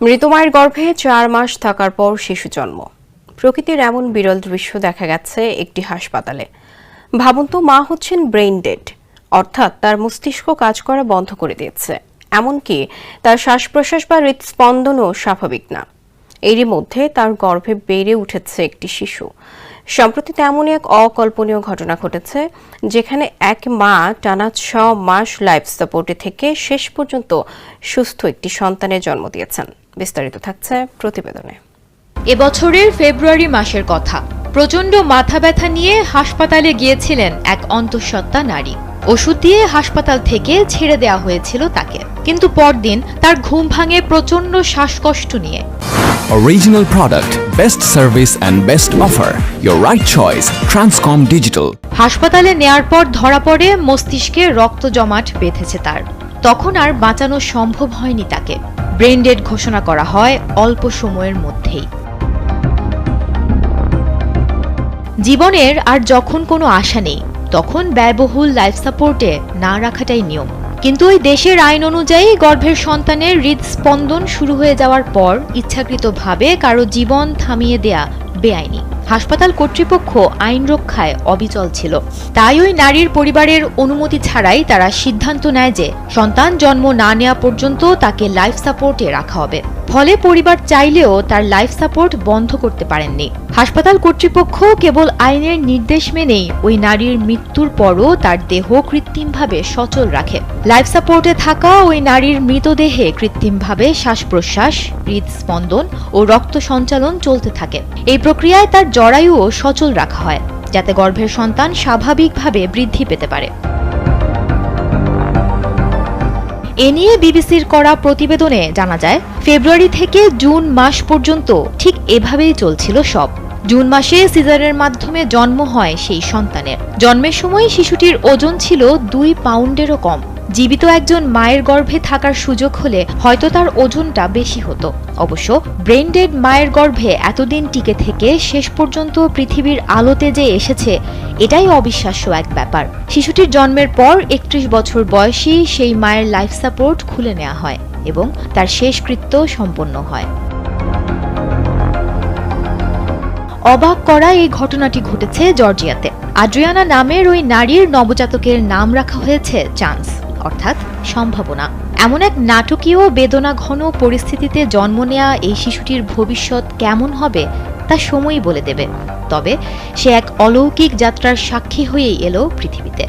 মৃত মায়ের গর্ভে 4 মাস থাকার পর শিশু জন্ম। প্রকৃতির এমন বিরল দৃশ্য দেখা গেছে একটি হাসপাতালে। ভাবুন তো, মা হচ্ছেন ব্রেইন ডেড, অর্থাৎ তার মস্তিষ্ক কাজ করা বন্ধ করে দিয়েছে। এমনকি তার শ্বাস প্রশ্বাস বা হৃদস্পন্দনও স্বাভাবিক না। এরই মধ্যে তার গর্ভে বেড়ে উঠেছে একটি শিশু। সম্প্রতি তেমনই এক অকল্পনীয় ঘটনা ঘটেছে, যেখানে এক মা টানা 6 মাস লাইফ সাপোর্টে থেকে শেষ পর্যন্ত সুস্থ একটি সন্তানের জন্ম দিয়েছেন। বিস্তারিত থাকছে প্রতিবেদনে। এবছরের ফেব্রুয়ারি মাসের কথা। প্রচণ্ড মাথা ব্যথা নিয়ে হাসপাতালে গিয়েছিলেন এক অন্তঃসত্ত্বা নারী। ওষুধ দিয়ে হাসপাতাল থেকে ছেড়ে দেওয়া হয়েছিল তাকে, কিন্তু পরদিন তার ঘুম ভাঙে প্রচণ্ড শ্বাসকষ্ট নিয়ে। Original product, best service and best offer. Your right choice, Transcom Digital. হাসপাতালে নেয়ার পর ধরা পড়ে মস্তিষ্কে রক্ত জমাট বেঁধেছে তার। তখন আর বাঁচানো সম্ভব হয়নি তাকে। ব্রেইন ডেড ঘোষণা করা হয় অল্প সময়ের মধ্যেই। জীবনের আর যখন কোনো আশা নেই, তখন ব্যয়বহুল লাইফ সাপোর্টে না রাখাটাই নিয়ম। কিন্তু ওই দেশের আইন অনুযায়ী গর্ভের সন্তানের হৃদস্পন্দন শুরু হয়ে যাওয়ার পর ইচ্ছাকৃতভাবে কারো জীবন থামিয়ে দেয়া বেআইনি। হাসপাতাল কর্তৃপক্ষ আইন রক্ষায় অবিচল ছিল। তাই ওই নারীর পরিবারের অনুমতি ছাড়াই তারা সিদ্ধান্ত নেয় যে সন্তান জন্ম না নেওয়া পর্যন্ত তাকে লাইফ সাপোর্টে রাখা হবে। ফলে পরিবার চাইলেও তার লাইফ সাপোর্ট বন্ধ করতে পারেননি। হাসপাতাল কর্তৃপক্ষ কেবল আইনের নির্দেশ মেনেই ওই নারীর মৃত্যুর পরও তার দেহ কৃত্রিমভাবে সচল রাখে। লাইফ সাপোর্টে থাকা ওই নারীর মৃতদেহে কৃত্রিমভাবে শ্বাস প্রশ্বাস, হৃদস্পন্দন ও রক্ত সঞ্চালন চলতে থাকে। এই প্রক্রিয়ায় তার জরায়ুও সচল রাখা হয়, যাতে গর্ভের সন্তান স্বাভাবিকভাবে বৃদ্ধি পেতে পারে। এ নিয়ে বিবিসির করা প্রতিবেদনে জানা যায়, ফেব্রুয়ারি থেকে জুন মাস পর্যন্ত ঠিক এভাবেই চলছিল সব। জুন মাসে সিজারের মাধ্যমে জন্ম হয় সেই সন্তানের। জন্মের সময় শিশুটির ওজন ছিল 2 পাউন্ডেরও কম। জীবিত একজন মায়ের গর্ভে থাকার সুযোগ হলে হয়তো তার ওজনটা বেশি হতো। অবশ্য ব্রেইন ডেড মায়ের গর্ভে এতদিন টিকে থেকে শেষ পর্যন্ত পৃথিবীর আলোতে যে এসেছে, এটাই অবিশ্বাস্য এক ব্যাপার। শিশুটির জন্মের পর 31 বছর বয়সী সেই মায়ের লাইফ সাপোর্ট খুলে নেওয়া হয় এবং তার শেষকৃত্য সম্পন্ন হয়। অবাক করা এই ঘটনাটি ঘটেছে জর্জিয়াতে। আদ্রিয়ানা নামের ওই নারীর নবজাতকের নাম রাখা হয়েছে চান্স, অর্থাৎ সম্ভাবনা। এমন এক নাটকীয় বেদনাঘন পরিস্থিতিতে জন্ম নেওয়া এই শিশুটির ভবিষ্যৎ কেমন হবে তা সময়ই বলে দেবে। তবে সে এক অলৌকিক যাত্রার সাক্ষী হয়েই এলো পৃথিবীতে।